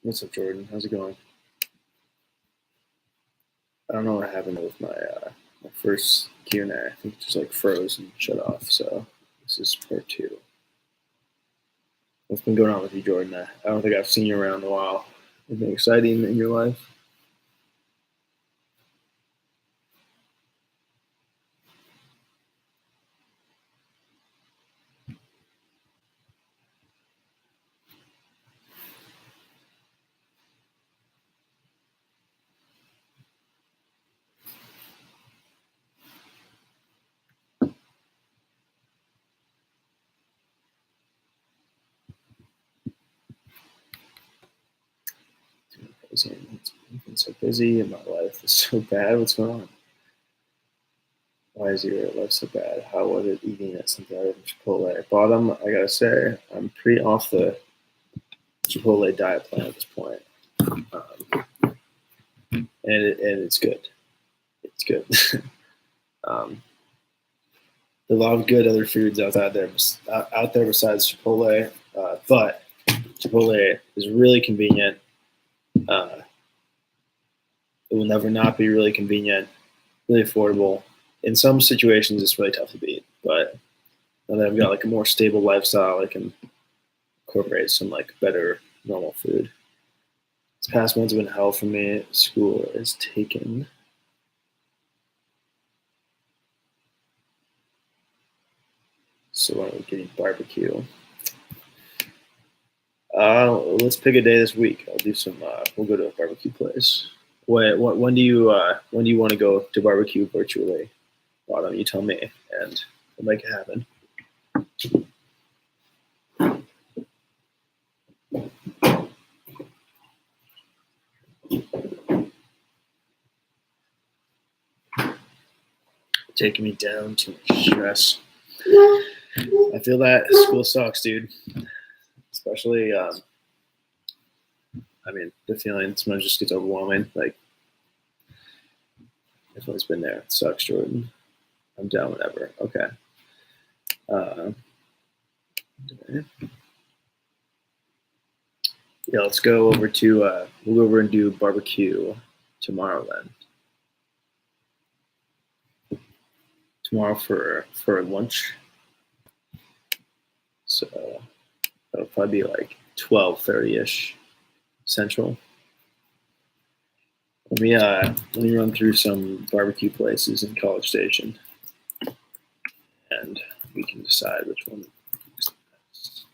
What's up, Jordan? How's it going? I don't know what happened with my first Q&A. I think it just like froze and shut off. So this is part 2. What's been going on with you, Jordan? I don't think I've seen you around in a while. Anything exciting in your life? It's been so busy and my life is so bad. What's going on? Why is your life so bad? How was it eating at something other than Chipotle? Bottom, I gotta say, I'm pretty off the Chipotle diet plan at this point. And it's good. It's good. There are a lot of good other foods out there besides Chipotle, but Chipotle is really convenient. It will never not be really convenient, really affordable. In some situations, it's really tough to beat, but now that I've got like a more stable lifestyle, I can incorporate some like better normal food. This past month's been hell for me. School is taken. So why don't we get eating barbecue? Let's pick a day this week. I'll do some. We'll go to a barbecue place. When do you want to go to barbecue virtually? Why don't you tell me and we'll make it happen. Taking me down to stress. I feel that school sucks, dude. Especially, the feeling sometimes just gets overwhelming. Like, everyone's been there. It sucks, Jordan. I'm down whenever. Okay. Yeah, let's go over to, we'll go over and do barbecue tomorrow then. Tomorrow for lunch. So that'll probably be like 12:30ish Central. Let me run through some barbecue places in College Station, and we can decide which one is the best.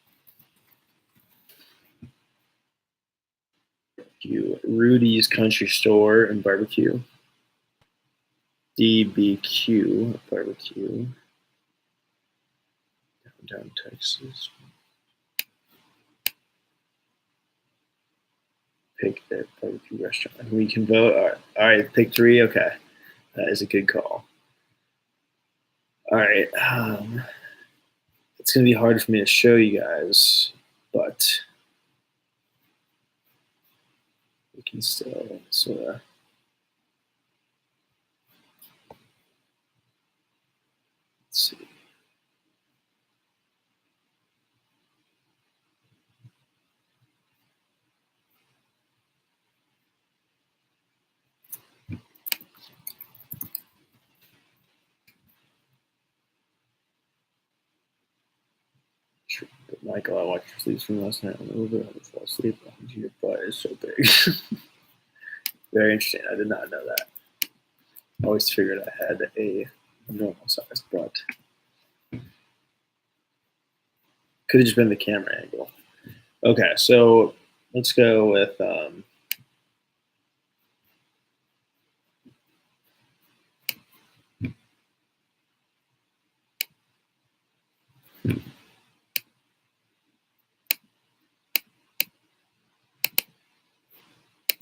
Rudy's Country Store and Barbecue. DBQ Barbecue. Downtown Texas. Pick their barbecue restaurant. We can vote. All right, pick 3. Okay, that is a good call. All right, it's gonna be hard for me to show you guys, but we can still sort of. Let's see. Michael, I watched your sleeves from last night. I'm a little bit able to fall asleep. Your butt is so big. Very interesting. I did not know that. I always figured I had a normal sized butt. Could have just been the camera angle. Okay, so let's go with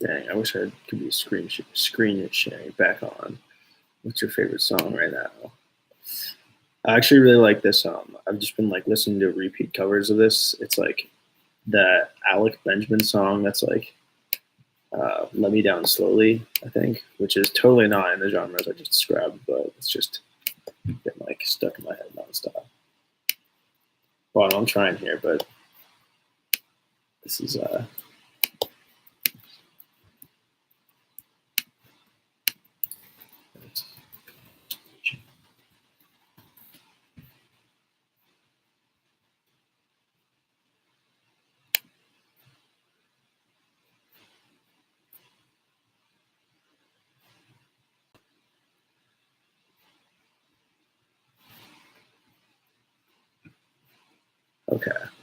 dang, I wish I could be screen sharing back on. What's your favorite song right now? I actually really like this song. I've just been like listening to repeat covers of this. It's like that Alec Benjamin song that's like Let Me Down Slowly, I think, which is totally not in the genres I just described, but it's just been like stuck in my head nonstop. Well, I'm trying here, but this is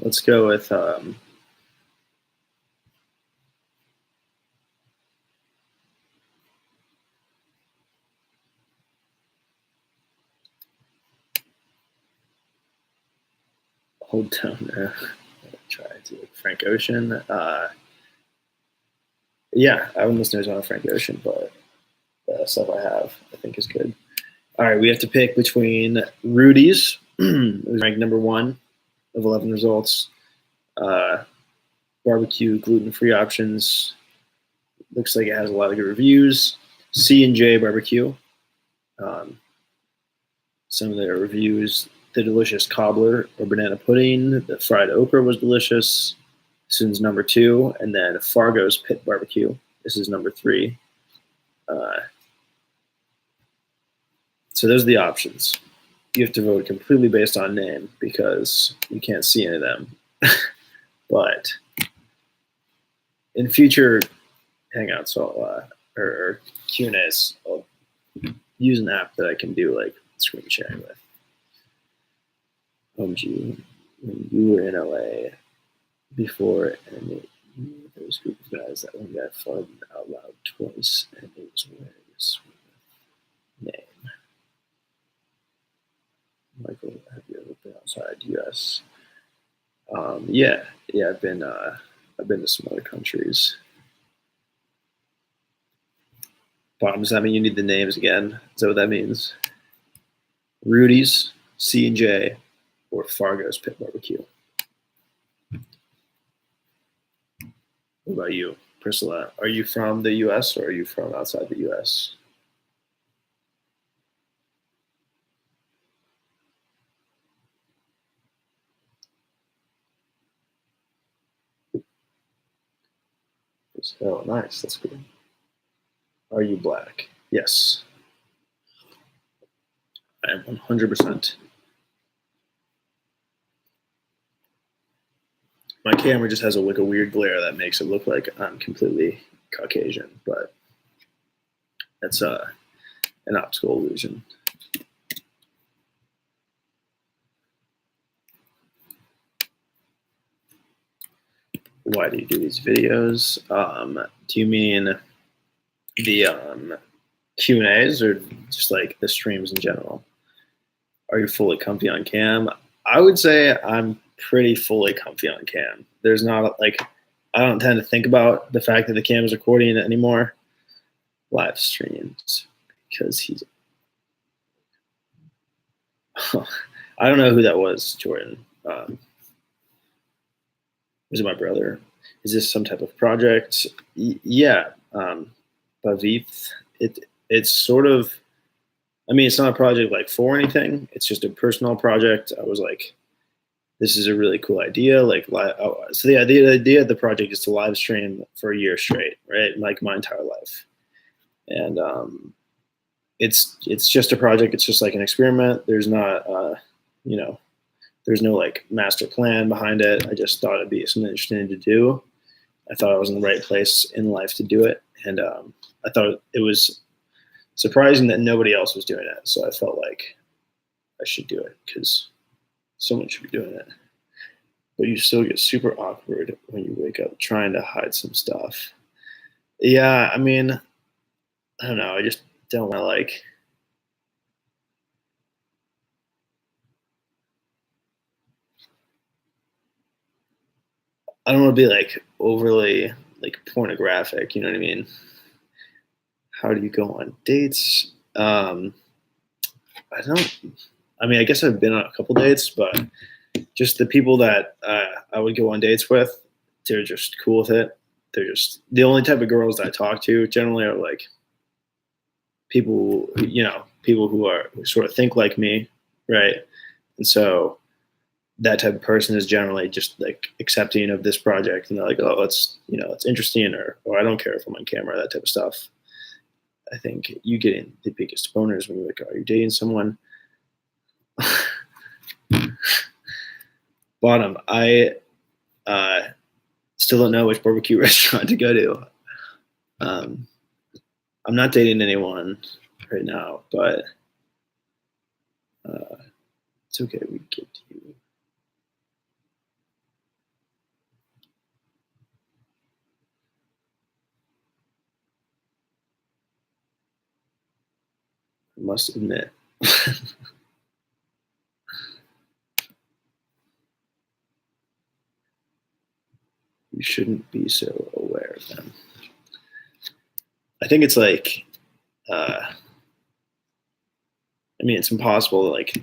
Let's go with Hold Down There. Try to Frank Ocean. Yeah, I wouldn't listen to a ton of Frank Ocean, but the stuff I have, I think, is good. All right, we have to pick between Rudy's, who's ranked number 1 of 11 results. Barbecue gluten-free options. Looks like it has a lot of good reviews. C&J Barbecue. Some of their reviews: the delicious cobbler or banana pudding, the fried okra was delicious. This is number 2, and then Fargo's Pit Barbecue. This is number 3. So those are the options. You have to vote completely based on name because you can't see any of them. But in future Hangouts or Q&As, I'll use an app that I can do like screen sharing with. OMG, when you were in LA before, and there was a group of guys that one guy farted out loud twice, and it was hilarious. Name. Michael, have you ever been outside U.S.? Yeah, I've been to some other countries. Bottom, does that mean you need the names again? Is that what that means? Rudy's, C&J, or Fargo's Pit Barbecue? What about you, Prysila? Are you from the U.S. or are you from outside the U.S.? Oh, nice. That's good. Are you black? Yes. I am 100%. My camera just has like a weird glare that makes it look like I'm completely Caucasian, but that's an optical illusion. Why do you do these videos? Do you mean the Q&As or just like the streams in general? Are you fully comfy on cam? I would say I'm pretty fully comfy on cam. There's not like, I don't tend to think about the fact that the cam is recording it anymore. Live streams because he's. I don't know who that was, Jordan. Was it my brother? Is this some type of project? Yeah, Bavith. It's sort of. I mean, it's not a project like for anything. It's just a personal project. I was like, this is a really cool idea. Like, so the idea of the project is to live stream for a year straight, right? Like my entire life, and it's just a project. It's just like an experiment. There's not, there's no like master plan behind it. I just thought it'd be something interesting to do. I thought I was in the right place in life to do it, and I thought it was surprising that nobody else was doing it. So I felt like I should do it because someone should be doing it. But you still get super awkward when you wake up trying to hide some stuff. Yeah, I mean, I don't know. I just don't want to like. I don't want to be like overly like pornographic. You know what I mean? How do you go on dates? I don't. I mean, I guess I've been on a couple dates, but just the people that I would go on dates with, they're just cool with it. They're just the only type of girls that I talk to generally are like people, people who sort of think like me, right? And so that type of person is generally just like accepting of this project, and they're like, oh, it's interesting, or I don't care if I'm on camera, that type of stuff. I think you get in the biggest boners when you're like, are you dating someone? Bottom, I still don't know which barbecue restaurant to go to. I'm not dating anyone right now, but it's okay. We get you. I must admit. You shouldn't be so aware of them. I think it's like, I mean, it's impossible to like,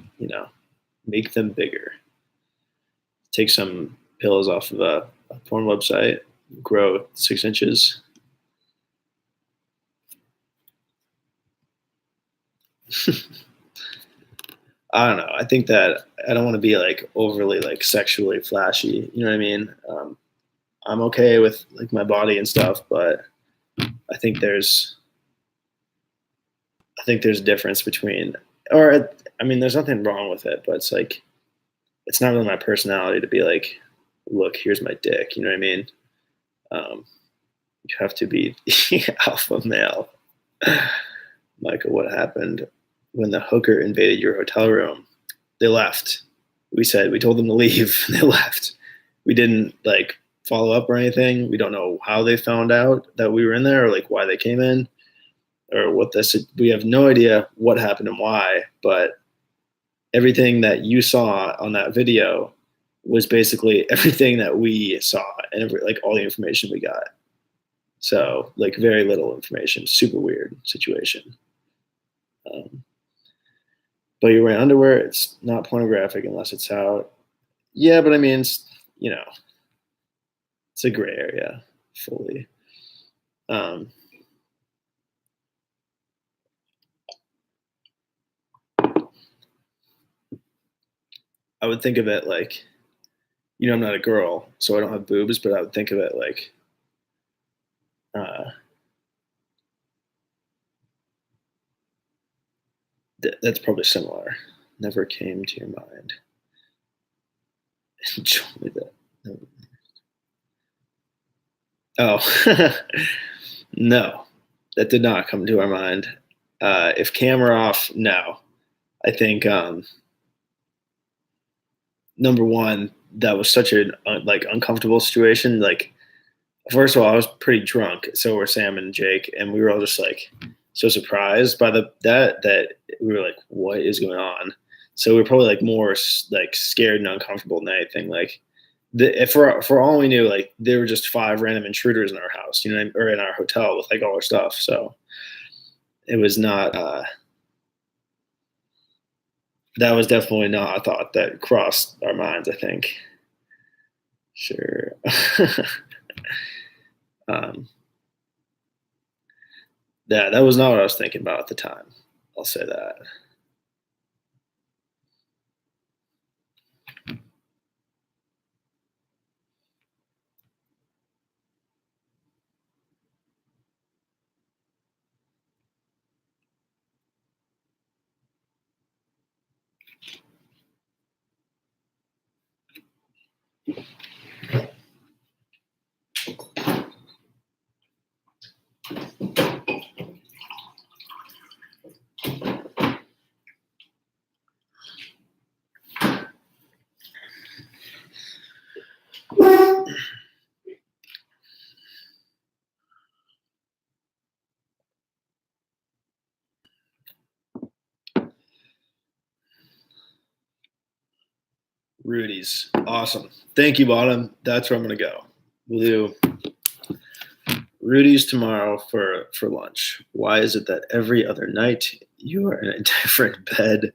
make them bigger. Take some pills off of a porn website, grow 6 inches. I don't know. I think that I don't want to be like overly like sexually flashy. You know what I mean? I'm okay with like my body and stuff, but I think there's a difference between, or I mean, there's nothing wrong with it, but it's like it's not really my personality to be like, look, here's my dick. You know what I mean? You have to be alpha male. Michael, what happened when the hooker invaded your hotel room? They left. We told them to leave. They left. We didn't like follow up or anything. We don't know how they found out that we were in there or like why they came in or what this. We have no idea what happened and why, but everything that you saw on that video was basically everything that we saw and like all the information we got. So like very little information, super weird situation. But you're wearing underwear. It's not pornographic unless it's out. Yeah, but I mean, it's a gray area fully. I would think of it like, I'm not a girl, so I don't have boobs, but I would think of it like, that's probably similar. Never came to your mind. Enjoy that. Oh, no, that did not come to our mind. If camera off, no. I think number one, that was such a like uncomfortable situation. Like, first of all, I was pretty drunk, so were Sam and Jake, and we were all just like so surprised by that we were like, what is going on? So we were probably like more like scared and uncomfortable than anything. Like, for all we knew, like there were just 5 random intruders in our house, or in our hotel with like all our stuff. So it was not. That was definitely not a thought that crossed our minds. I think. Sure. Yeah, that was not what I was thinking about at the time. I'll say that. Rudy's. Awesome. Thank you, Bottom. That's where I'm going to go. We'll do Rudy's tomorrow for lunch. Why is it that every other night you are in a different bed?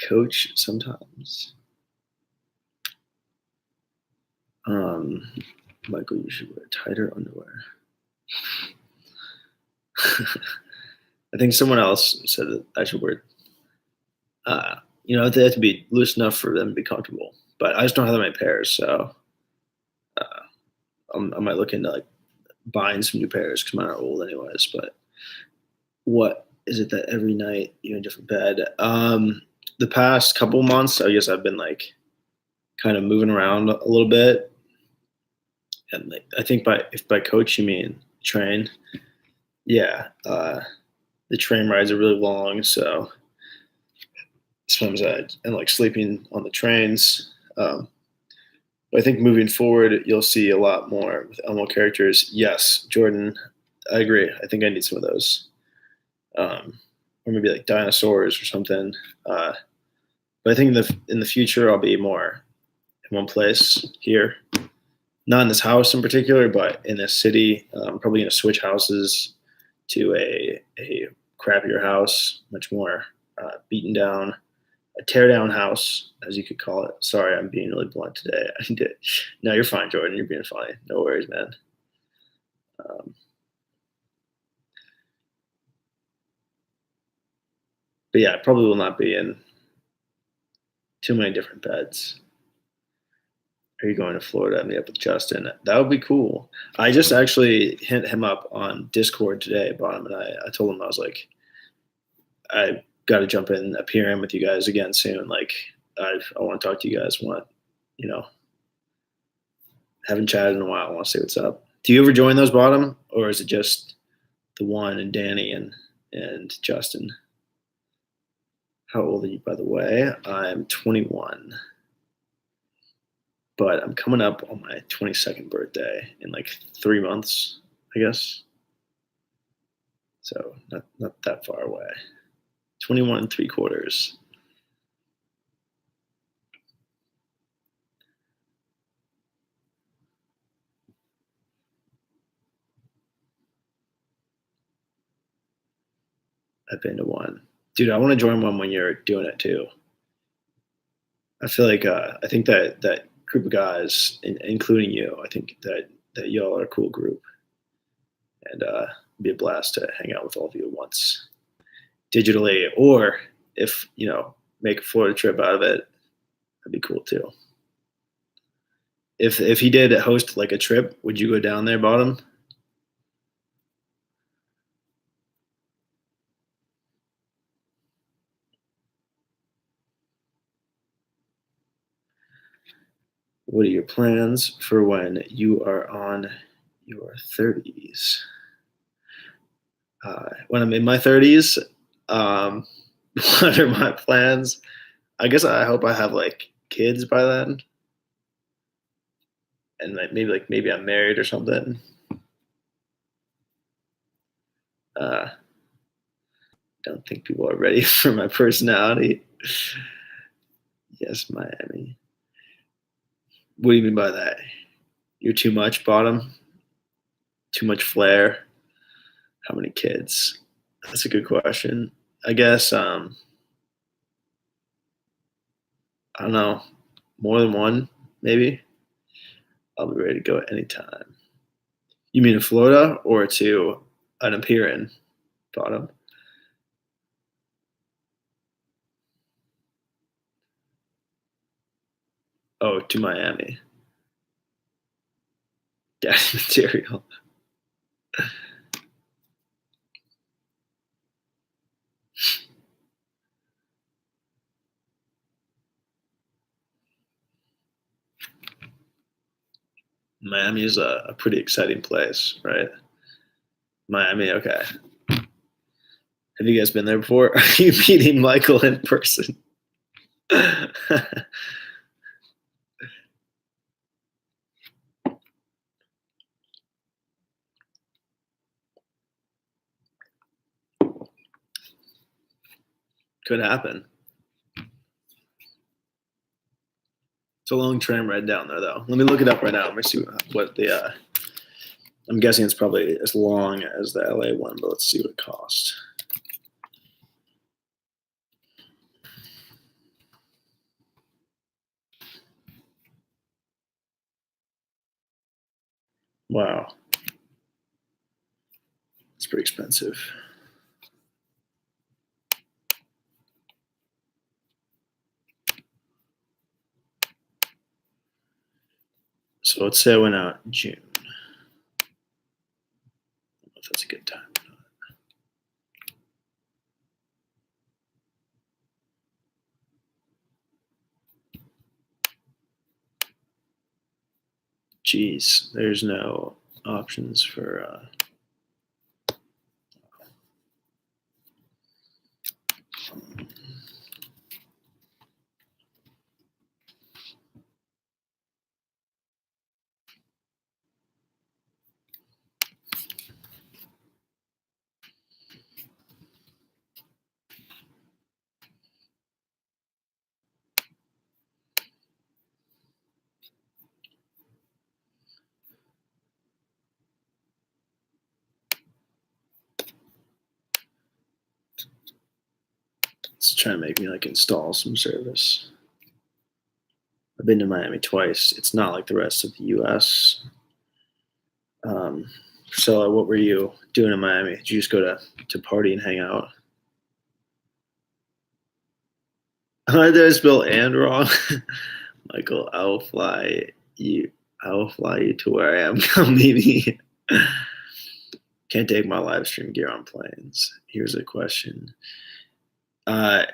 Coach, sometimes. Michael, you should wear tighter underwear. I think someone else said that I should wear, they have to be loose enough for them to be comfortable. But I just don't have that many pairs, so I might look into like buying some new pairs because mine are old anyways. But what is it that every night you're in a different bed? The past couple months, I guess I've been like kind of moving around a little bit, and like, I think if by coach you mean train, yeah, the train rides are really long, so sometimes and like sleeping on the trains. But I think moving forward, you'll see a lot more with Elmo characters. Yes, Jordan, I agree. I think I need some of those. or maybe like dinosaurs or something. But I think in the future I'll be more in one place here, not in this house in particular, but in this city. I'm probably gonna switch houses to a crappier house, much more beaten down, a tear down house, as you could call it. Sorry, I'm being really blunt today. I did. No, you're fine, Jordan. You're being funny. No worries, man. Um, but yeah, I probably will not be in too many different beds. Are you going to Florida? Meet up with Justin. That would be cool. I just actually hit him up on Discord today about him, and I told him I was like, I got to jump in, appear in with you guys again soon. Like, I want to talk to you guys. Want, you know, haven't chatted in a while. I want to see what's up. Do you ever join those bottom, or is it just the one and Danny and Justin? How old are you, by the way? I'm 21, but I'm coming up on my 22nd birthday in like 3 months, I guess. So not that far away. 21 and 3/4. I've been to one. Dude, I want to join one when you're doing it too. I feel like I think that group of guys, including you, I think that y'all are a cool group, and it'd be a blast to hang out with all of you at once, digitally, or if make a Florida trip out of it, that'd be cool too. If he did host like a trip, would you go down there, Bottom? What are your plans for when you are on your 30s? When I'm in my 30s, um, what are my plans? I guess I hope I have like kids by then, and maybe I'm married or something. Don't think people are ready for my personality. Yes, Miami. What do you mean by that? You're too much, Bottom? Too much flair? How many kids? That's a good question. I guess I don't know, more than one, maybe. I'll be ready to go at any time. You mean in Florida or to an appearance, Bottom? Oh, to Miami. Daddy material. Miami is a pretty exciting place, right? Miami, okay. Have you guys been there before? Are you meeting Michael in person? Could happen. It's a long tram ride down there, though. Let me look it up right now. Let me see what the. I'm guessing it's probably as long as the LA one, but let's see what it costs. Wow, it's pretty expensive. So let's say I went out in June. I don't know if that's a good time. Geez, there's no options for. trying to make me like install some service. I've been to Miami twice. It's not like the rest of the U.S. Priscilla, what were you doing in Miami? Did you just go to party and hang out? Did I spell and wrong? Michael, I will fly you. I will fly you to where I am. Come meet me. Can't take my live stream gear on planes. Here's a question. Yeah,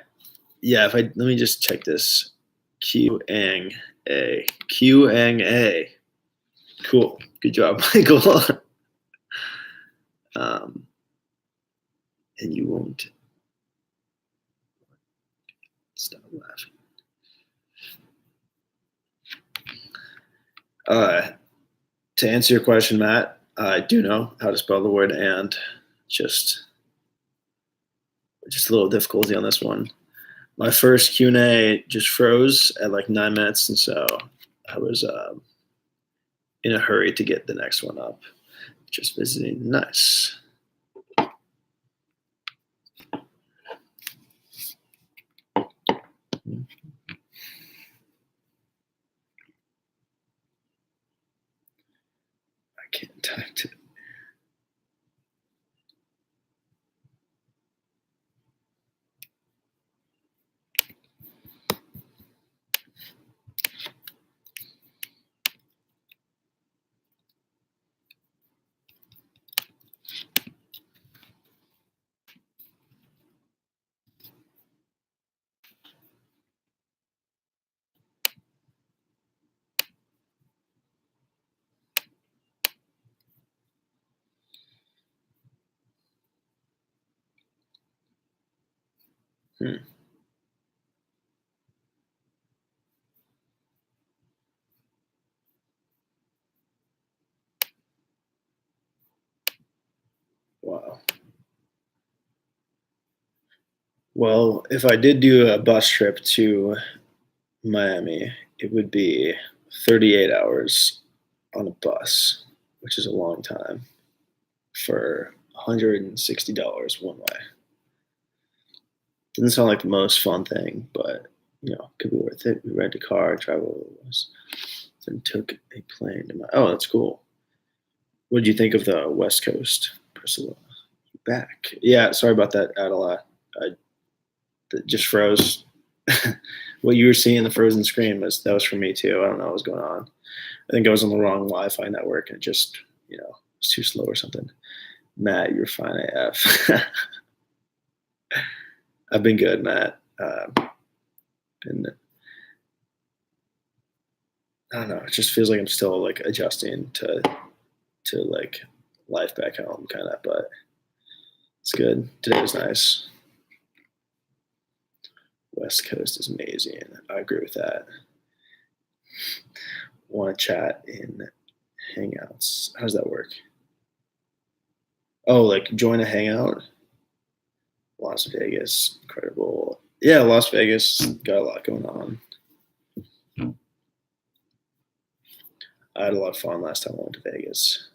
let me just check this. Q-ang A. Q-ang A. Cool. Good job, Michael. And you won't stop laughing. To answer your question, Matt, I do know how to spell the word and. Just a little difficulty on this one. My first Q&A just froze at like 9 minutes, and so I was in a hurry to get the next one up. Just visiting. Nice. I can't type it. Wow. Well, if I did do a bus trip to Miami, it would be 38 hours on a bus, which is a long time for $160 one way. Doesn't sound like the most fun thing, but could be worth it. We rented a car, traveled, then took a plane to oh, that's cool. What did you think of the West Coast, Prysila? Back. Yeah, sorry about that, Adela. That just froze. What you were seeing, the frozen screen, that was for me too. I don't know what was going on. I think I was on the wrong Wi-Fi network and it just, was too slow or something. Matt, you're fine AF. I've been good, Matt. I don't know. It just feels like I'm still like adjusting to like life back home, kind of. But it's good. Today was nice. West Coast is amazing. I agree with that. Want to chat in Hangouts? How does that work? Oh, like join a Hangout? Las Vegas, incredible. Yeah, Las Vegas got a lot going on. I had a lot of fun last time I went to Vegas.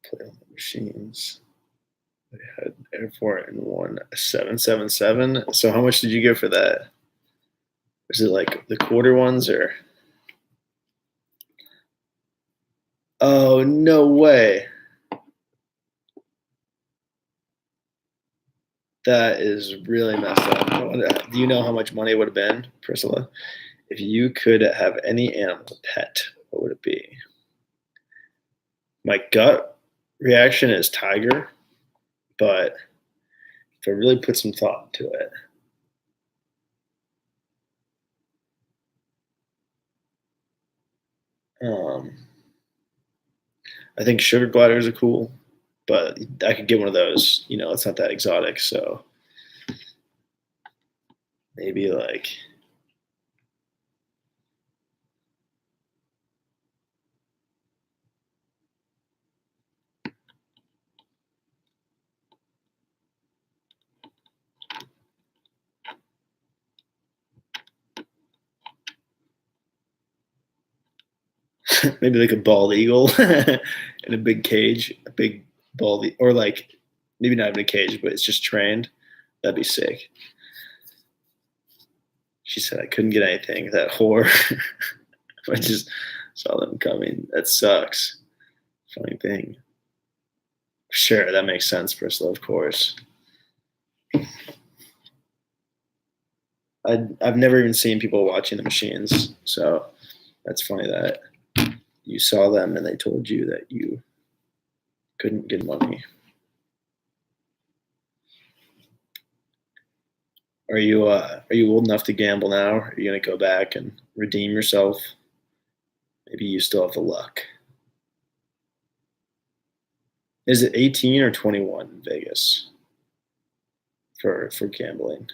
Play on the machines. I had airport and won a 777. So how much did you get for that? Is it like the quarter ones or? Oh, no way. That is really messed up. Do you know how much money it would have been, Priscilla? If you could have any animal pet, what would it be? My gut reaction is tiger, but if I really put some thought into it, I think sugar gliders are cool, but I could get one of those. It's not that exotic, so maybe like maybe like a bald eagle in a big cage, a big bald, or like maybe not even a cage, but it's just trained. That'd be sick. She said I couldn't get anything. That whore. I just saw them coming. That sucks. Funny thing. Sure, that makes sense, Prysila, of course. I've never even seen people watching the machines, so that's funny that you saw them and they told you that you couldn't get money. Are you old enough to gamble now? Are you gonna go back and redeem yourself? Maybe you still have the luck. Is it 18 or 21 in Vegas for gambling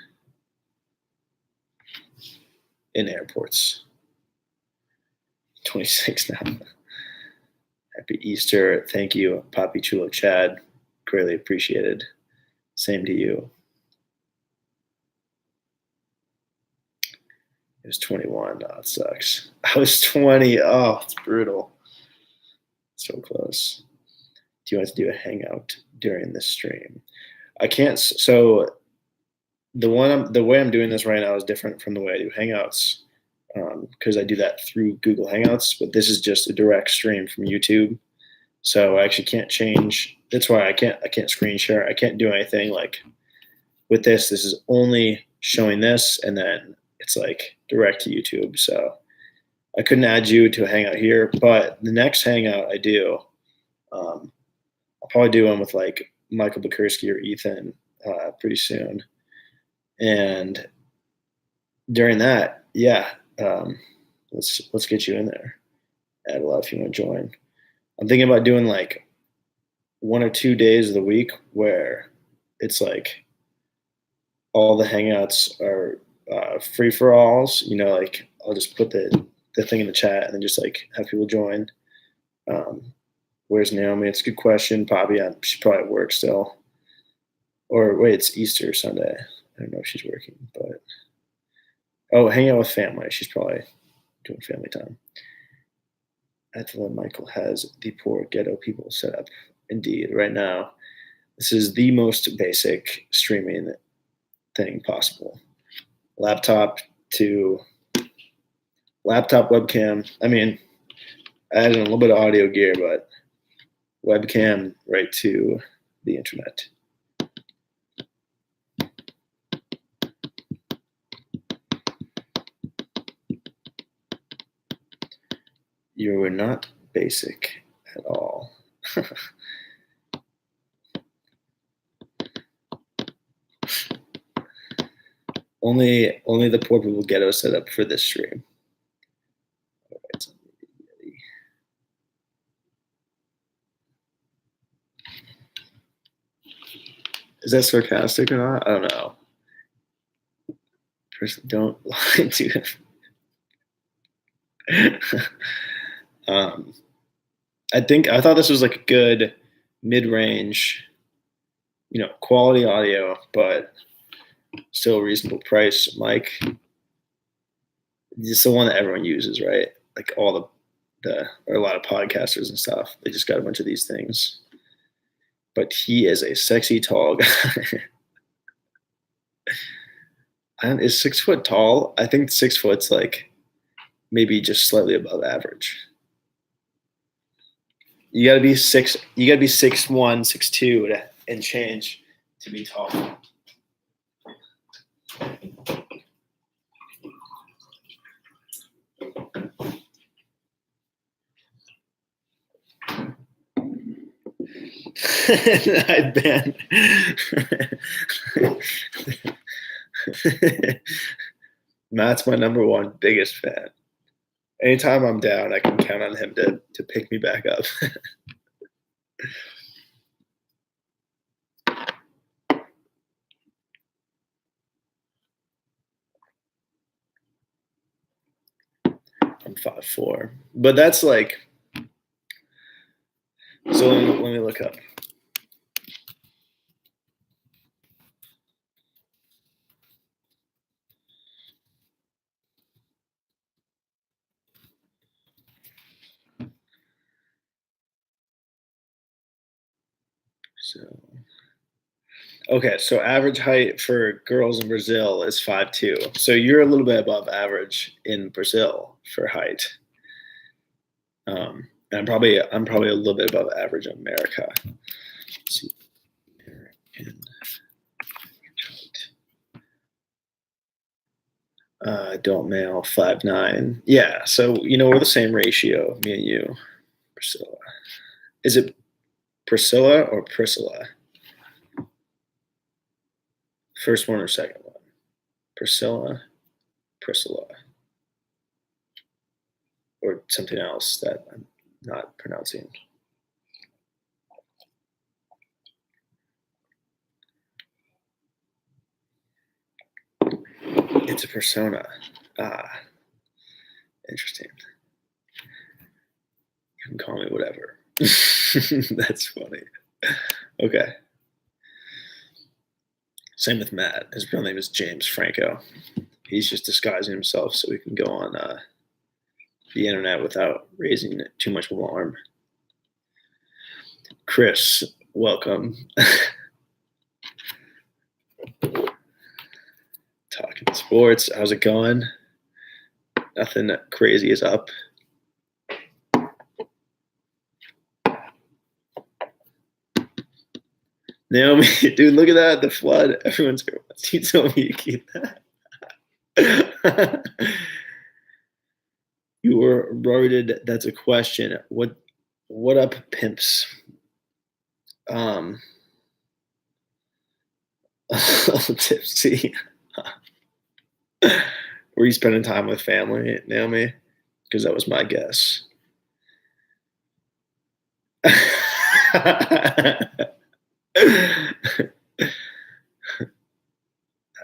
in airports? 26 now. Happy Easter. Thank you, Poppy Chulo Chad. Greatly appreciated. Same to you. It was 21. Oh, it sucks. I was 20. Oh, it's brutal. So close. Do you want to do a hangout during this stream? I can't. So the way I'm doing this right now is different from the way I do hangouts, because I do that through Google Hangouts. But this is just a direct stream from YouTube, so I actually can't change. That's why I can't screen share. I can't do anything like with this. This is only showing this, and then it's like direct to YouTube. So I couldn't add you to a hangout here, but the next hangout I do, I'll probably do one with like Michael Bukursky or Ethan pretty soon. And during that, yeah, let's get you in there. Add a lot if you want to join. I'm thinking about doing like 1 or 2 days of the week where it's like all the hangouts are free for alls. You know, like I'll just put the thing in the chat and then just like have people join. Where's Naomi? It's a good question. Poppy, she's probably at work still. Or wait, it's Easter Sunday. I don't know if she's working, but hang out with family. She's probably doing family time. Attila Michael has the poor ghetto people set up. Indeed, right now, this is the most basic streaming thing possible. Laptop webcam. I mean, I added a little bit of audio gear, but webcam right to the internet. You were not basic at all. only the poor people ghetto set up for this stream. Is that sarcastic or not? I don't know. First, don't lie to him. I thought this was like a good mid-range, quality audio, but still a reasonable price. Mike, it's the one that everyone uses, right? Like all or a lot of podcasters and stuff. They just got a bunch of these things. But he is a sexy tall guy. Is 6 foot tall? I think 6 foot's like maybe just slightly above average. You gotta be 6'1", 6'2" and change to be tall. I've been. Matt's my number one biggest fan. Anytime I'm down, I can count on him to pick me back up. I'm 5'4", but that's like. So let me look up. So, okay, so average height for girls in Brazil is 5'2". So you're a little bit above average in Brazil for height. And I'm probably a little bit above average in America. Let's see, American height. Adult male, 5'9". Yeah, so we're the same ratio, me and you, Priscilla. Is it Priscilla or Prysila? First one or second one? Priscilla, or something else that I'm not pronouncing. It's a persona. Interesting. You can call me whatever. That's funny. Okay. Same with Matt. His real name is James Franco. He's just disguising himself so he can go on the internet without raising too much alarm. Chris, welcome. Talking sports. How's it going? Nothing crazy is up. Naomi, dude, look at that. The flood. Everyone's going, you told me you keep that. You were roided. That's a question. What up, pimps? Tipsy. Were you spending time with family, Naomi? Because that was my guess.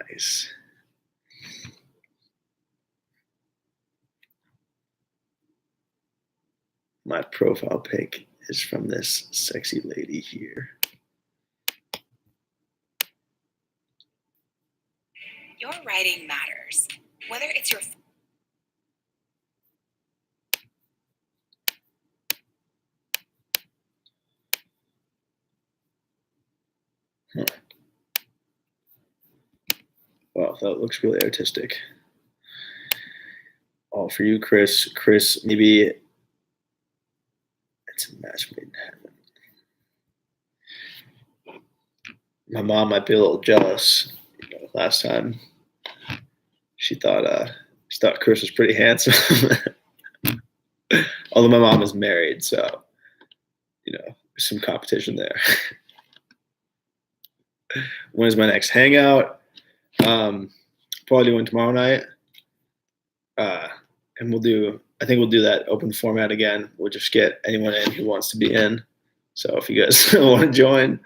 Nice. My profile pic is from this sexy lady here. Your writing matters. Whether it's your Wow, that looks really artistic. All for you, Chris. Chris, maybe it's a match made in heaven. My mom might be a little jealous. Last time she thought Chris was pretty handsome. Although my mom is married, so there's some competition there. When is my next hangout? Probably doing tomorrow night. And I think we'll do that open format again. We'll just get anyone in who wants to be in. So if you guys want to join,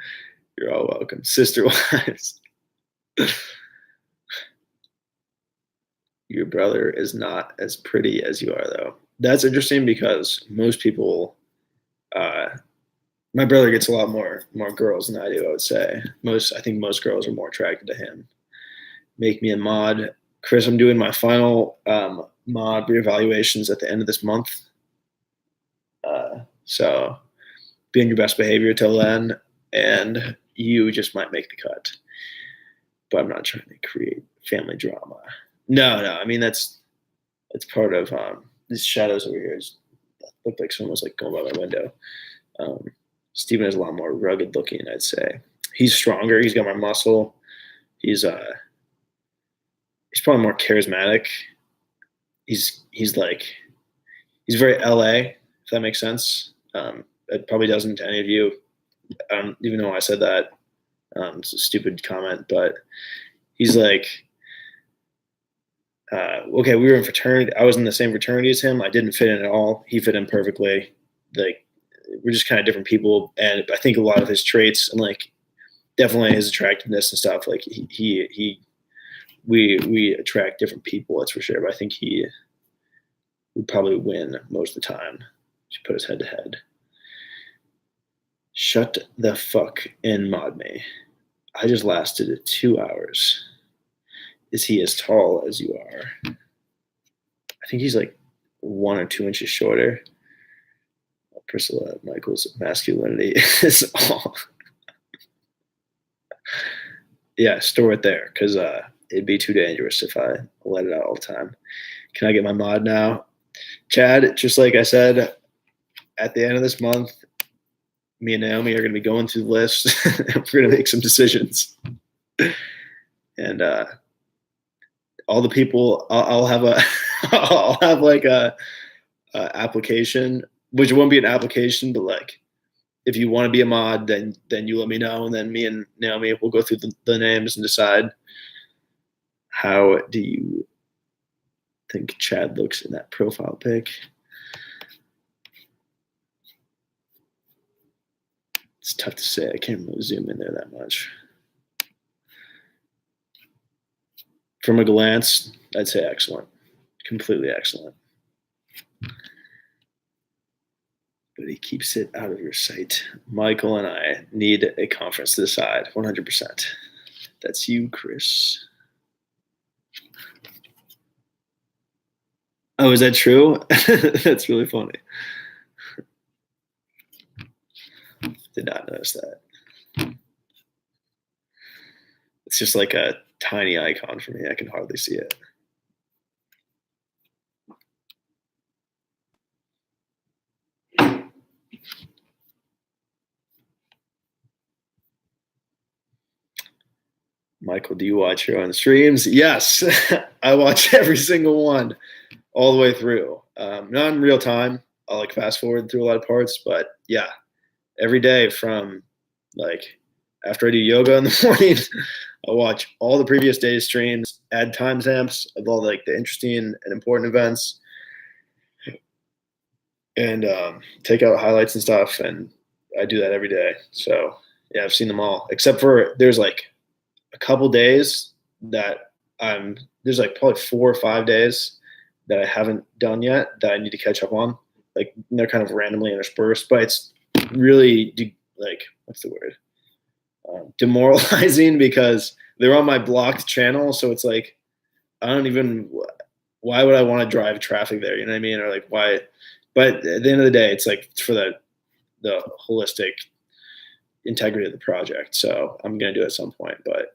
you're all welcome. Sister wives. Your brother is not as pretty as you are, though. That's interesting because most people, my brother gets a lot more girls than I do, I would say. I think most girls are more attracted to him. Make me a mod. Chris, I'm doing my final mod reevaluations at the end of this month. So be on your best behavior till then, and you just might make the cut. But I'm not trying to create family drama. No. I mean, that's part of these shadows over here. Look like someone was like going by my window. Steven is a lot more rugged looking, I'd say. He's stronger. He's got more muscle. He's probably more charismatic. He's very LA, if that makes sense. It probably doesn't to any of you. Even though I said that, it's a stupid comment, but he's like, okay, we were in fraternity. I was in the same fraternity as him. I didn't fit in at all. He fit in perfectly. Like, we're just kind of different people. And I think a lot of his traits and like definitely his attractiveness and stuff, like we attract different people, that's for sure. But I think he would probably win most of the time. Just put us head to head. Shut the fuck in, mod me. I just lasted 2 hours. Is he as tall as you are? I think he's like 1 or 2 inches shorter. Prysila, Michael's masculinity is all. Yeah, store it there because it'd be too dangerous if I let it out all the time. Can I get my mod now? Chad, just like I said, at the end of this month, me and Naomi are going to be going through the list. We're going to make some decisions. And all the people, I'll have a, I'll have like a application, which won't be an application, but like if you want to be a mod, then you let me know, and then me and Naomi will go through the names and decide how do you think Chad looks in that profile pic. It's tough to say. I can't really zoom in there that much. From a glance, I'd say excellent, completely excellent. But he keeps it out of your sight. Michael and I need a conference to decide 100%. That's you, Chris. Oh, is that true? That's really funny. Did not notice that. It's just like a tiny icon for me. I can hardly see it. Michael, do you watch your own streams? Yes, I watch every single one all the way through. Not in real time. I'll like fast forward through a lot of parts, but yeah, every day from like after I do yoga in the morning, I watch all the previous day's streams, add timestamps of all like the interesting and important events, and take out highlights and stuff. And I do that every day. So yeah, I've seen them all, except for there's like a couple days that there's like probably 4 or 5 days that I haven't done yet that I need to catch up on. Like they're kind of randomly interspersed, but it's really like, what's the word? Demoralizing because they're on my blocked channel. So it's like, I don't even, why would I want to drive traffic there? You know what I mean? Or like why, but at the end of the day, it's like for the holistic integrity of the project. So I'm going to do it at some point, but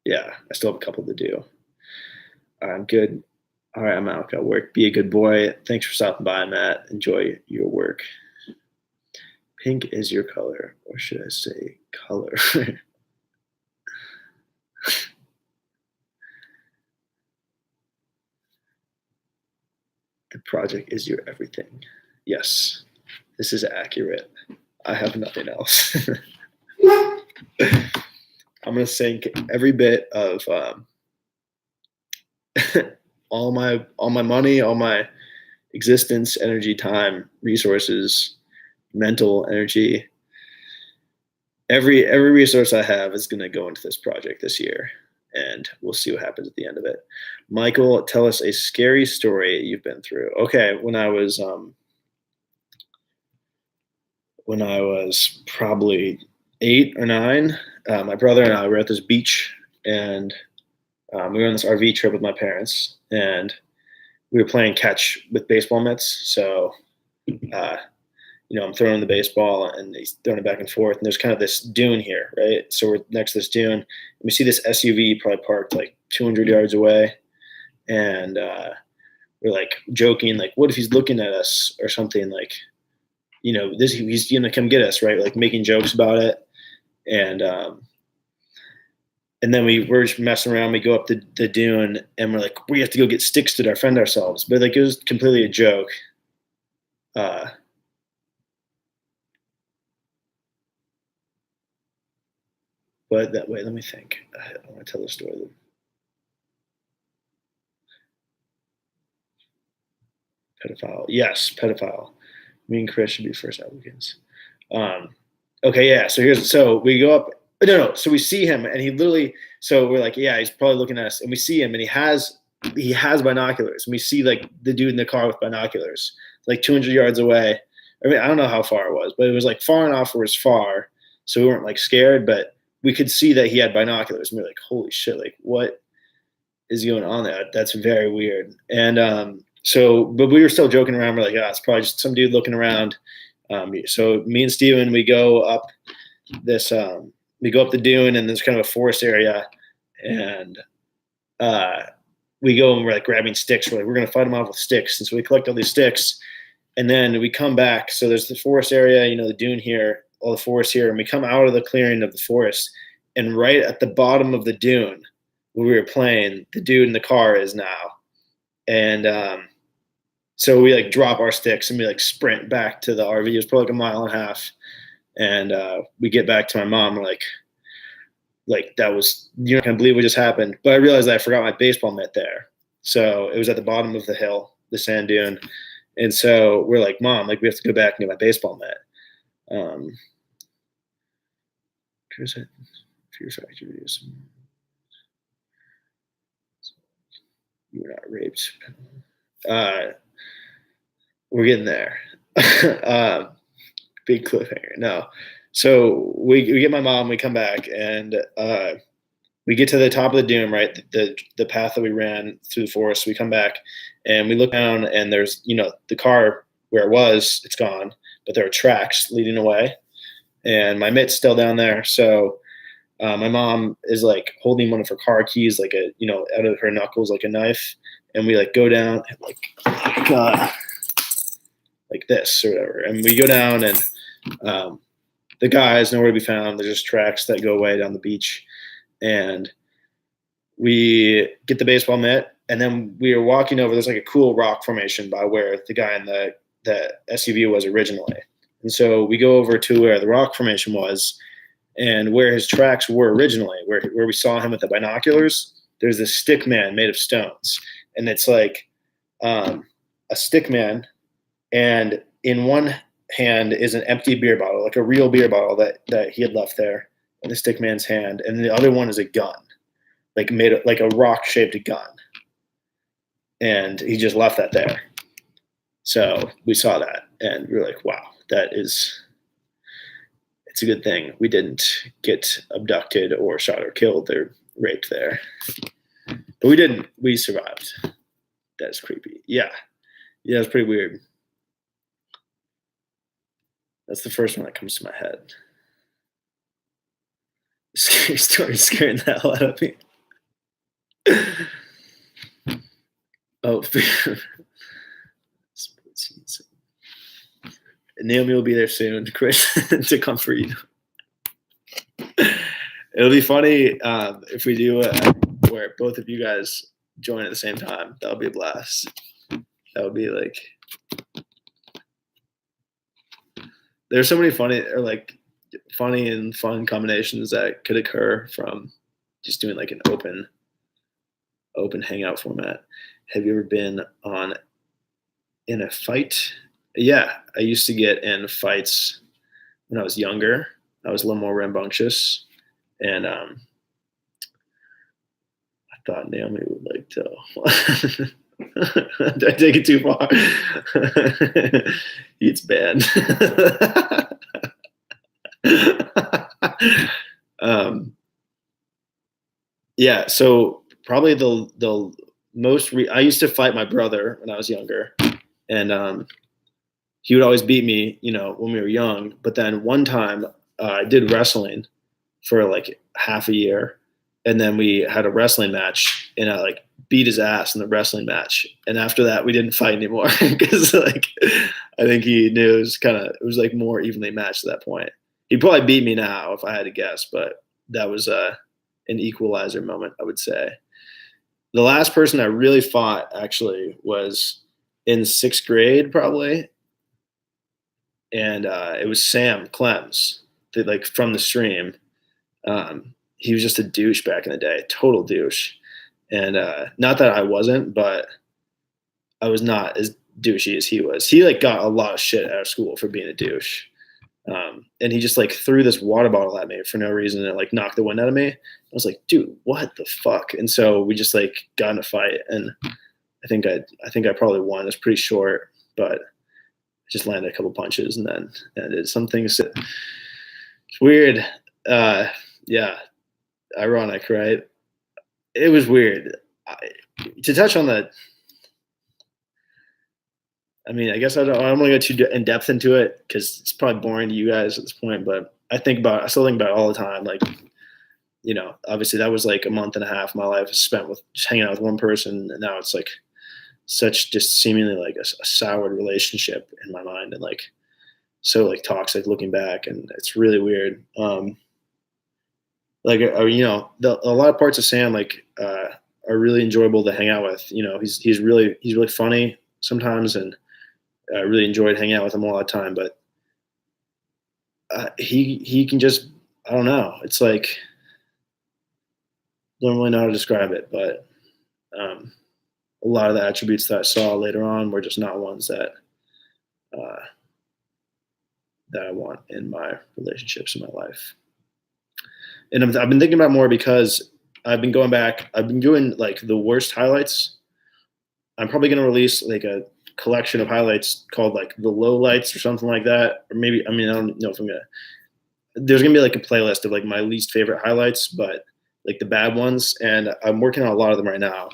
yeah, I still have a couple to do. I'm good. All right, I'm out. Got work. Be a good boy. Thanks for stopping by, Matt. Enjoy your work. Pink is your color, or should I say color? The project is your everything. Yes, this is accurate. I have nothing else. I'm gonna sink every bit of all my money, all my existence, energy, time, resources, mental energy. Every resource I have is gonna go into this project this year, and we'll see what happens at the end of it. Michael, tell us a scary story you've been through. Okay, when I was probably 8 or 9, my brother and I were at this beach, and we were on this RV trip with my parents, and we were playing catch with baseball mitts. So, I'm throwing the baseball, and he's throwing it back and forth. And there's kind of this dune here, right? So we're next to this dune, and we see this SUV probably parked like 200 yards away, and we're like joking, like, what if he's looking at us or something? Like, he's gonna come get us, right? Like making jokes about it, and then we're just messing around. We go up the dune, and we're like, we have to go get sticks to defend ourselves. But like, it was completely a joke. But that way, let me think. I want to tell the story. Pedophile. Yes, pedophile. Me and Chris should be first applicants. Okay, yeah. So we go up. No. So we see him, and he literally. So we're like, yeah, he's probably looking at us, and we see him, and he has binoculars. And we see like the dude in the car with binoculars, like 200 yards away. I mean, I don't know how far it was, but it was like far enough where it's far, so we weren't like scared, but we could see that he had binoculars, and we were like, holy shit, like what is going on there? That's very weird. And but we were still joking around. We're like, it's probably just some dude looking around. So me and Steven, we go up this we go up the dune, and there's kind of a forest area, and we go and we're like grabbing sticks. We're like, we're gonna fight them off with sticks, and so we collect all these sticks, and then we come back. So there's the forest area, the dune here, all the forest here, and we come out of the clearing of the forest, and right at the bottom of the dune where we were playing, the dude in the car is now, and so we like drop our sticks and we like sprint back to the RV. It was probably like a mile and a half, and we get back to my mom. We're like that was, you're not gonna believe what just happened. But I realized that I forgot my baseball mitt there. So it was at the bottom of the hill, the sand dune. And so we're like, Mom, like we have to go back and get my baseball mitt. Fear factories. You were not raped. We're getting there. Big cliffhanger. No. So we get my mom, we come back, and we get to the top of the dune, right? The path that we ran through the forest. We come back and we look down, and there's, the car where it was, it's gone, but there are tracks leading away, and my mitt's still down there. So my mom is like holding one of her car keys, like out of her knuckles, like a knife, and we like go down like this or whatever, and we go down, and the guys nowhere to be found. There's just tracks that go away down the beach, and we get the baseball mitt, and then we are walking over. There's like a cool rock formation by where the guy in the SUV was originally, and so we go over to where the rock formation was, and where his tracks were originally, where we saw him with the binoculars. There's this stick man made of stones, and it's like a stick man, and in one hand is an empty beer bottle, like a real beer bottle that he had left there in the stick man's hand, and the other one is a gun, like made like a rock shaped gun, and he just left that there. So we saw that, and we were like, wow, it's a good thing we didn't get abducted or shot or killed or raped there, but we didn't. We survived. That's creepy. Yeah, it's pretty weird. That's the first one that comes to my head. Scary story scaring the hell out of me. Oh, Naomi will be there soon, Chris, to comfort you. It'll be funny if we do where both of you guys join at the same time. That'll be a blast. That would be like, there's so many funny and fun combinations that could occur from just doing like an open hangout format. Have you ever been in a fight? Yeah, I used to get in fights when I was younger. I was a little more rambunctious, and I thought Naomi would like to. Did I take it too far? It's bad. Yeah, so probably the most I used to fight my brother when I was younger, and he would always beat me, when we were young. But then one time I did wrestling for like half a year, and then we had a wrestling match, and I like beat his ass in the wrestling match. And after that, we didn't fight anymore because like I think he knew it was like more evenly matched at that point. He'd probably beat me now if I had to guess, but that was an equalizer moment, I would say. The last person I really fought actually was in 6th grade, probably. And it was Sam Clems, like from the stream. He was just a douche back in the day, total douche. And not that I wasn't, but I was not as douchey as he was. He like got a lot of shit out of school for being a douche. And he just like threw this water bottle at me for no reason and like knocked the wind out of me. I was like, dude, what the fuck? And so we just like got in a fight, and I think I probably won. It was pretty short, but just landed a couple punches and then ended. Some things. It's weird. Yeah, ironic, right? It was weird. To touch on that, I mean, I guess I don't want to go too in depth into it because it's probably boring to you guys at this point. But I still think about it all the time. Like, obviously that was like a month and a half of my life spent with just hanging out with one person, and now it's like such just seemingly like a soured relationship in my mind, and like so like toxic looking back, and it's really weird. Like, a lot of parts of Sam like are really enjoyable to hang out with. He's really funny sometimes, and I really enjoyed hanging out with him a lot of time. But he can just, I don't know. It's like, don't really know how to describe it, but um, a lot of the attributes that I saw later on were just not ones uh, that I want in my relationships in my life. And I've been thinking about more because I've been going back. I've been doing like the worst highlights. I'm probably going to release like a collection of highlights called like the low lights or something like that. Or maybe, I mean, I don't know if I'm going to, there's going to be like a playlist of like my least favorite highlights, but like the bad ones. And I'm working on a lot of them right now.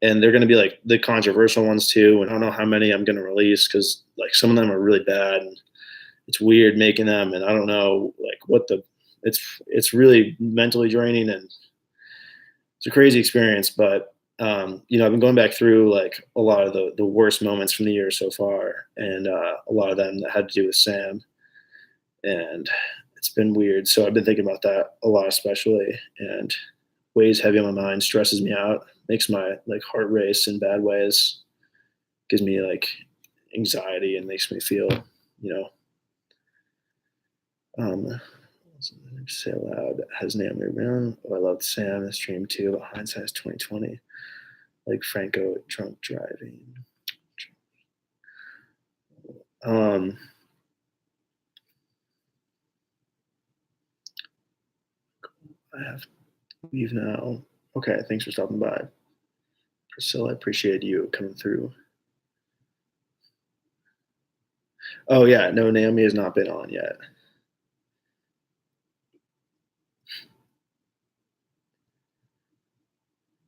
And they're going to be like the controversial ones too. And I don't know how many I'm going to release because like some of them are really bad and it's weird making them. And I don't know like it's really mentally draining and it's a crazy experience. But I've been going back through like a lot of the worst moments from the year so far, and a lot of them that had to do with Sam, and it's been weird. So I've been thinking about that a lot, especially, and weighs heavy on my mind, stresses me out, makes my like heart race in bad ways, gives me like anxiety, and makes me feel, you know, say aloud. Has Naomi around? Oh, I loved Sam. The stream too. But hindsight's 2020. Like Franco drunk driving. Um, I have to leave now. Okay, thanks for stopping by. Prysila, I appreciate you coming through. Oh yeah, no, Naomi has not been on yet.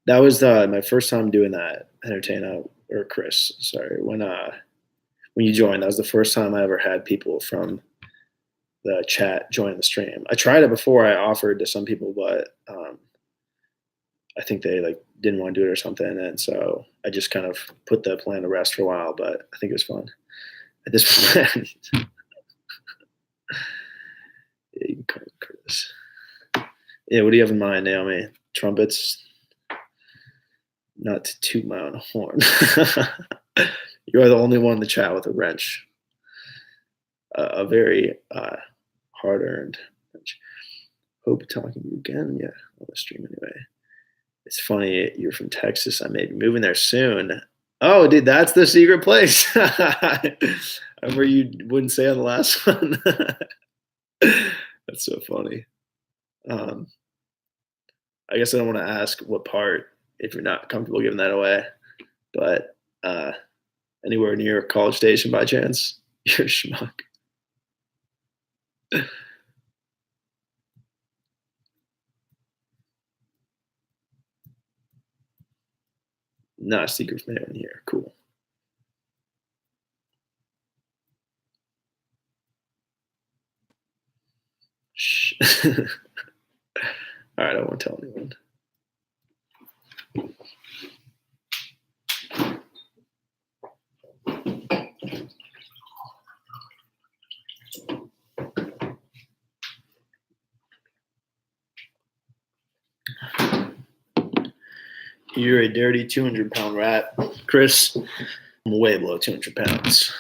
That was my first time doing that. Entertainer or Chris, sorry. When you joined, that was the first time I ever had people from the chat join the stream. I tried it before. I offered to some people, but I think they like didn't want to do it or something, and so I just kind of put the plan to rest for a while. But I think it was fun. At this point, yeah, you can call it Chris. Yeah, what do you have in mind, Naomi? Trumpets? Not to toot my own horn. You are the only one in the chat with a wrench, a very hard-earned wrench. Hope talking to you again. Yeah, on the stream anyway. It's funny you're from Texas. I may be moving there soon. Oh, dude, that's the secret place. I remember you wouldn't say on the last one. That's so funny. I guess I don't want to ask what part if you're not comfortable giving that away, but anywhere near College Station by chance? You're a schmuck. Not a secret from anyone here. Cool. Shh. All right, I won't tell anyone. You're a dirty 200-pound rat, Chris. I'm way below 200 pounds.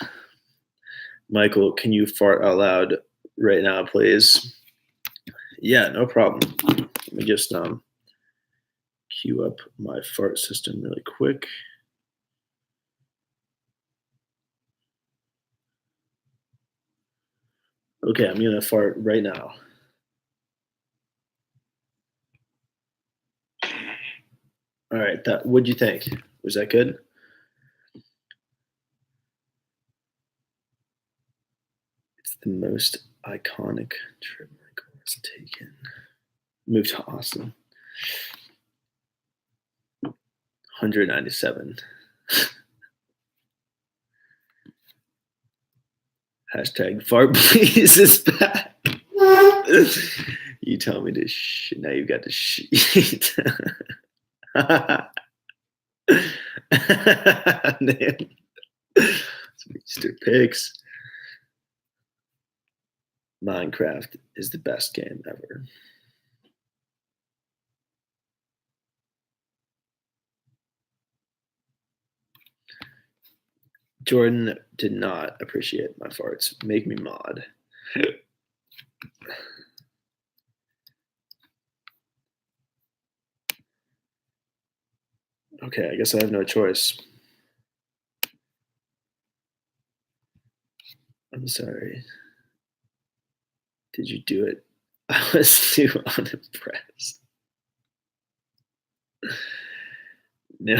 Michael, can you fart out loud right now, please? Yeah, no problem. Let me just queue up my fart system really quick. Okay, I'm gonna fart right now. All right, what'd you think? Was that good? It's the most iconic trip Michael has taken. Moved to Austin. 197. Hashtag fart please is back. You tell me to now you've got to shit. Mr. Pigs. Minecraft is the best game ever. Jordan did not appreciate my farts. Make me mod. Okay, I guess I have no choice. I'm sorry. Did you do it? I was too unimpressed. No.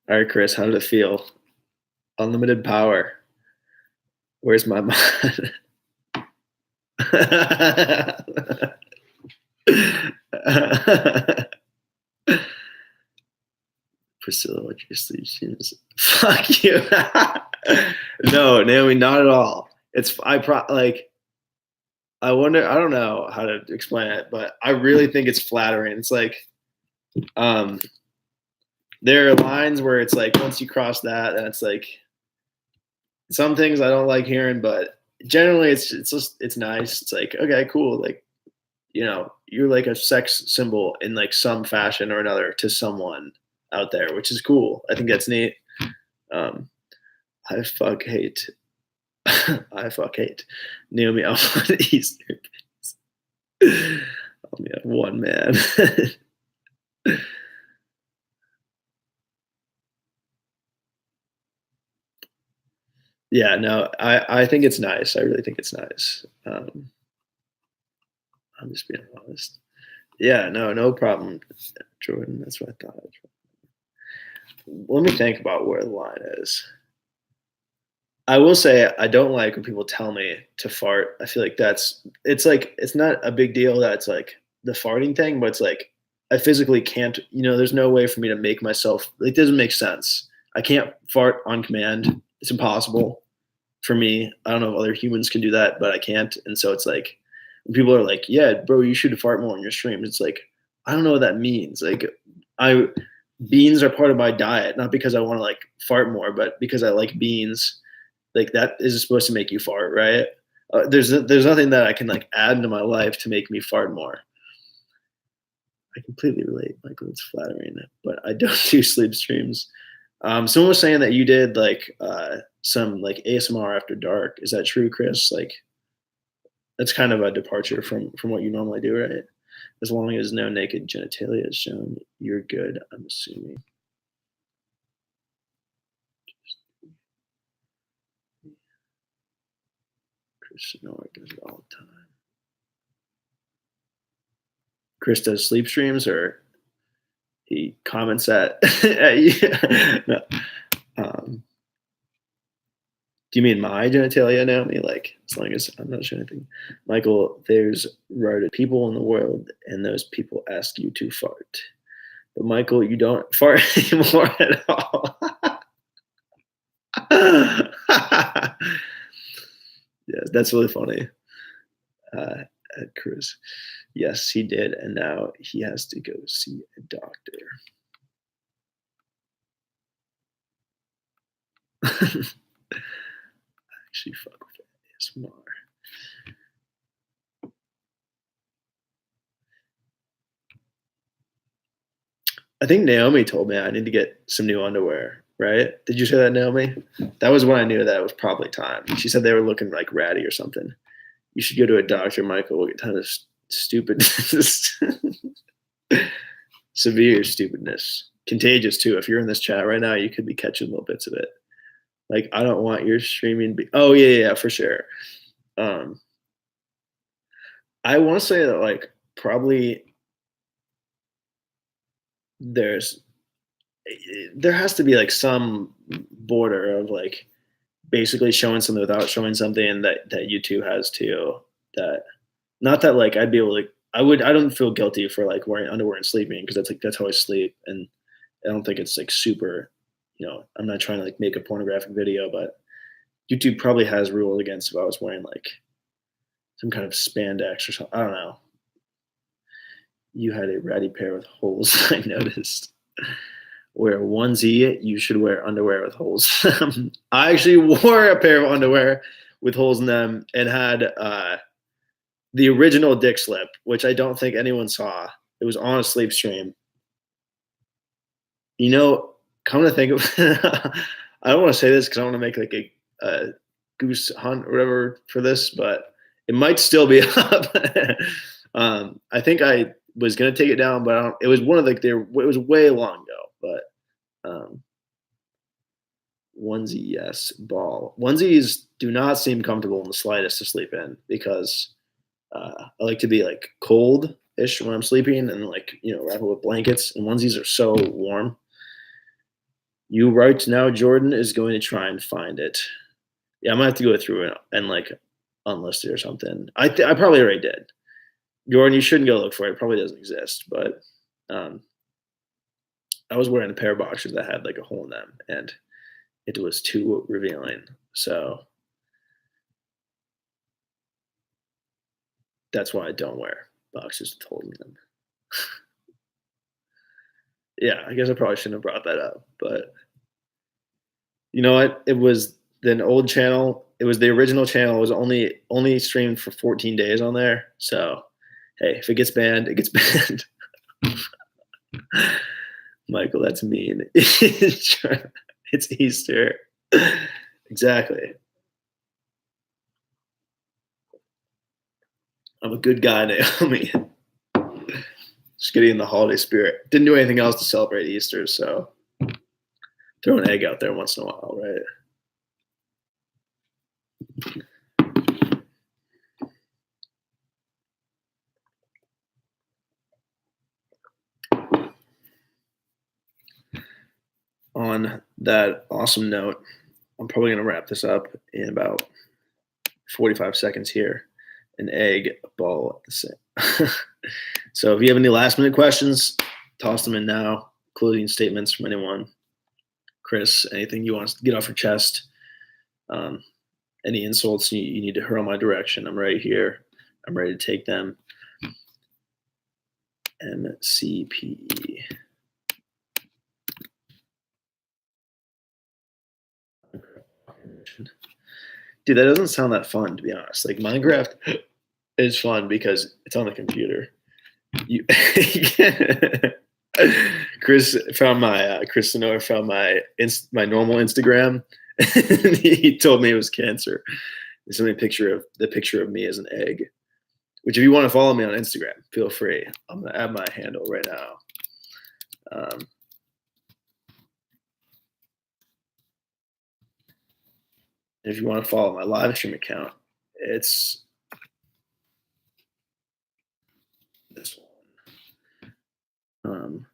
All right, Chris, how did it feel? Unlimited power. Where's my mod? Prysila, what your sleep seems. Fuck you. No, Naomi, not at all. It's I wonder. I don't know how to explain it, but I really think it's flattering. It's like, there are lines where it's like once you cross that, and it's like some things I don't like hearing, but generally it's just it's nice. It's like okay, cool. Like you're like a sex symbol in like some fashion or another to someone out there, which is cool. I think that's neat. I fuck hate. I fuck hate. Naomi on Easter. Only have one man. Yeah, no, I think it's nice. I really think it's nice. I'm just being honest. Yeah, no problem, Jordan. That's what I thought. Let me think about where the line is. I will say I don't like when people tell me to fart. I feel like it's not a big deal that it's like the farting thing, but it's like I physically can't, there's no way for me to make myself it doesn't make sense. I can't fart on command. It's impossible for me. I don't know if other humans can do that, but I can't. And so it's like when people are like, yeah, bro, you should fart more on your streams. It's like, I don't know what that means. Like beans are part of my diet, not because I want to like fart more, but because I like beans. Like that is supposed to make you fart, right? There's nothing that I can like add into my life to make me fart more. I completely relate, Michael. It's flattering, but I don't do sleep streams. Someone was saying that you did like some like ASMR after dark. Is that true, Chris? Like that's kind of a departure from what you normally do, right? As long as no naked genitalia is shown, you're good. I'm assuming. Chris Nork does it all the time. Chris does sleep streams, or he comments at you. No. Do you mean my genitalia, Naomi? Like, as long as I'm not sure anything. Michael, there's retarded people in the world, and those people ask you to fart. But Michael, you don't fart anymore at all. Yeah, that's really funny. Chris. Yes, he did, and now he has to go see a doctor. Actually, fuck with ASMR. I think Naomi told me I need to get some new underwear, right? Did you say that, Naomi? That was when I knew that it was probably time. She said they were looking like ratty or something. You should go to a doctor, Michael. We'll get kind of stupid. Severe stupidness. Contagious, too. If you're in this chat right now, you could be catching little bits of it. Like, I don't want your streaming. Oh, yeah, for sure. I want to say that, like, probably there has to be like some border of like basically showing something without showing something, and that YouTube has too. That not that like I'd be able to. I don't feel guilty for like wearing underwear and sleeping because that's how I sleep, and I don't think it's like super, I'm not trying to like make a pornographic video, but YouTube probably has rules against if I was wearing like some kind of spandex or something. I don't know. You had a ratty pair with holes, I noticed. Wear onesie, you should wear underwear with holes. I actually wore a pair of underwear with holes in them and had the original dick slip, which I don't think anyone saw. It was on a sleep stream. Come to think of I don't want to say this because I want to make like a goose hunt or whatever for this, but it might still be up. I think I was gonna take it down, but it was one of like it was way long ago. But onesie, yes, ball onesies do not seem comfortable in the slightest to sleep in because I like to be like cold-ish when I'm sleeping and like wrap it with blankets. And onesies are so warm. You right now, Jordan is going to try and find it. Yeah, I'm gonna have to go through it and like unlist it or something. I probably already did. Jordan, you shouldn't go look for it. It probably doesn't exist. But I was wearing a pair of boxers that had like a hole in them, and it was too revealing. So that's why I don't wear boxers with holes in them. Yeah, I guess I probably shouldn't have brought that up, but you know what? It was an old channel. It was the original channel. It was only streamed for 14 days on there. So hey, if it gets banned, it gets banned. Michael, that's mean. It's Easter. Exactly. I'm a good guy, Naomi. Just getting in the holiday spirit. Didn't do anything else to celebrate Easter, so throw an egg out there once in a while, right? On that awesome note, I'm probably going to wrap this up in about 45 seconds here. An egg, a ball, the same. So if you have any last minute questions, toss them in now. Closing statements from anyone. Chris, anything you want to get off your chest? Any insults you need to hurl my direction, I'm right here. I'm ready to take them. MCPE. Dude, that doesn't sound that fun, to be honest. Like Minecraft is fun because it's on the computer. Chris found my Chris Sonora found my normal Instagram. And he told me it was cancer. There's a picture of me as an egg. Which, if you want to follow me on Instagram, feel free. I'm gonna add my handle right now. If you want to follow my live stream account, it's this one.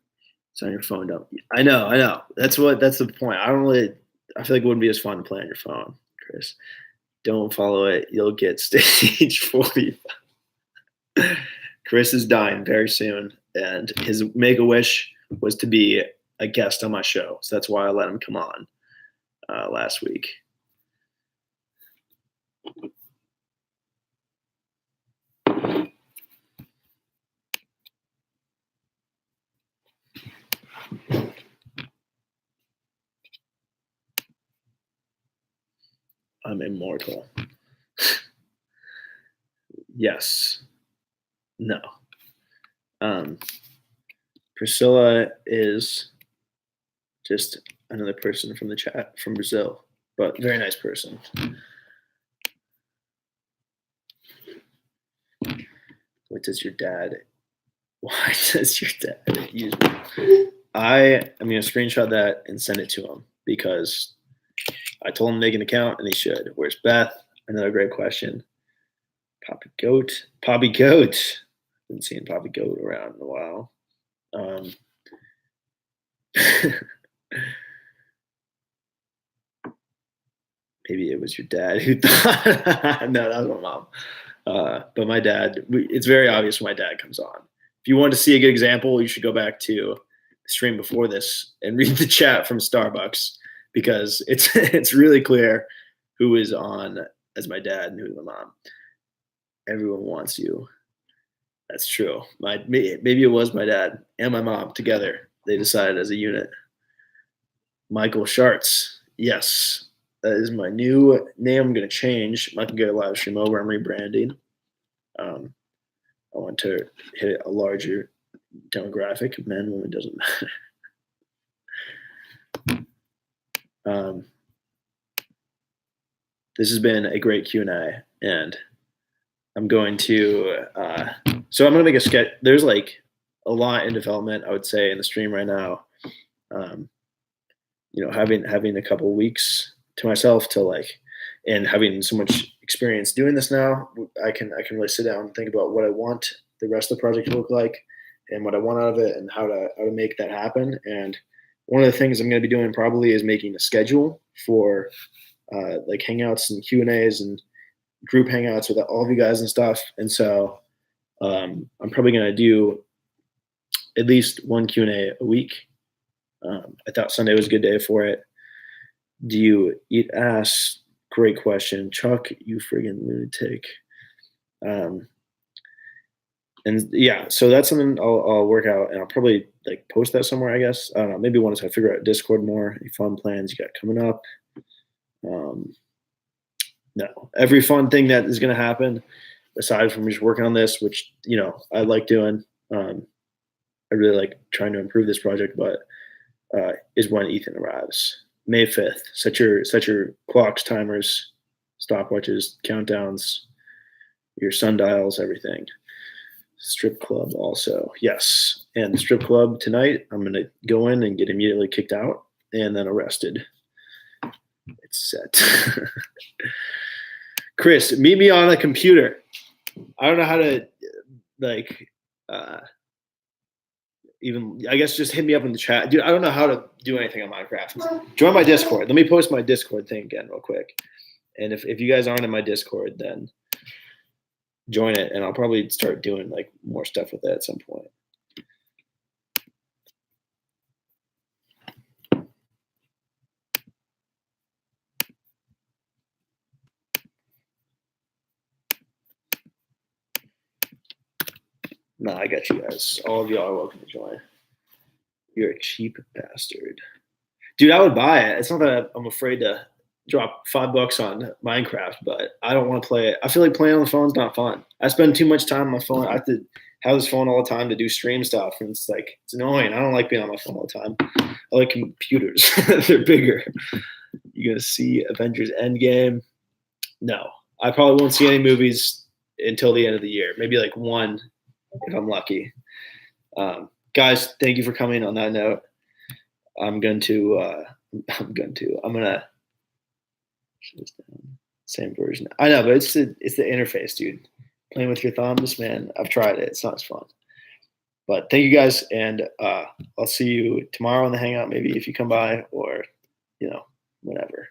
It's on your phone. Don't. I know. That's the point. I feel like it wouldn't be as fun to play on your phone, Chris. Don't follow it. You'll get stage 40. Chris is dying very soon, and his make-a-wish was to be a guest on my show. So that's why I let him come on last week. I'm immortal. Yes. No. Prysila is just another person from the chat from Brazil, but very nice person. What does your dad? Why does your dad use me? I am going to screenshot that and send it to him because I told him to make an account and he should. Where's Beth? Another great question. Poppy Goat. Poppy Goat. Been seeing Poppy Goat around in a while. Maybe it was your dad who thought. No, that was my mom. But my dad, it's very obvious when my dad comes on. If you want to see a good example, you should go back to the stream before this and read the chat from Starbucks, because it's really clear who is on as my dad and who's my mom. Everyone wants you. That's true. Maybe it was my dad and my mom together. They decided as a unit. Michael Sharts. Yes, that is my new name. I'm going to change. Michael Gerry live stream over. I'm rebranding. I want to hit a larger demographic. Men, women, doesn't matter. This has been a great Q&A, and I'm going to so I'm going to make a sketch. There's like a lot in development, I would say, in the stream right now. Having a couple weeks to myself to like, and having so much experience doing this now, I can really sit down and think about what I want the rest of the project to look like and what I want out of it and how to make that happen. And one of the things I'm going to be doing probably is making a schedule for like hangouts and Q&As and group hangouts with all of you guys and stuff. And so I'm probably going to do at least one Q&A a week. I thought Sunday was a good day for it. Do you eat ass? Great question. Chuck, you friggin' lunatic. And yeah, so that's something I'll work out, and I'll probably like post that somewhere, I guess. I don't know, maybe once I figure out Discord more, any fun plans you got coming up. No, every fun thing that is going to happen, aside from just working on this, which, I like doing. I really like trying to improve this project, but is when Ethan arrives. May 5th. Set your clocks, timers, stopwatches, countdowns, your sundials, everything. Strip club also. Yes. And the strip club tonight, I'm going to go in and get immediately kicked out and then arrested. It's set. Chris, meet me on a computer. I don't know how to even, I guess, just hit me up in the chat. Dude, I don't know how to do anything on Minecraft. Join my Discord. Let me post my Discord thing again real quick. And if you guys aren't in my Discord, then join it, and I'll probably start doing like more stuff with it at some point. No, I got you guys. All of y'all are welcome to join. You're a cheap bastard. Dude, I would buy it. It's not that I'm afraid to drop $5 on Minecraft, but I don't want to play it. I feel like playing on the phone is not fun. I spend too much time on my phone. I have to have this phone all the time to do stream stuff, and it's annoying. I don't like being on my phone all the time. I like computers. They're bigger. You're going to see Avengers Endgame? No. I probably won't see any movies until the end of the year. Maybe like one if I'm lucky. Guys, thank you for coming. On that note, I'm gonna same version. I know, but it's the interface, dude. Playing with your thumbs, man. I've tried it. It's not as fun. But thank you guys, and I'll see you tomorrow in the hangout, maybe if you come by, or whenever.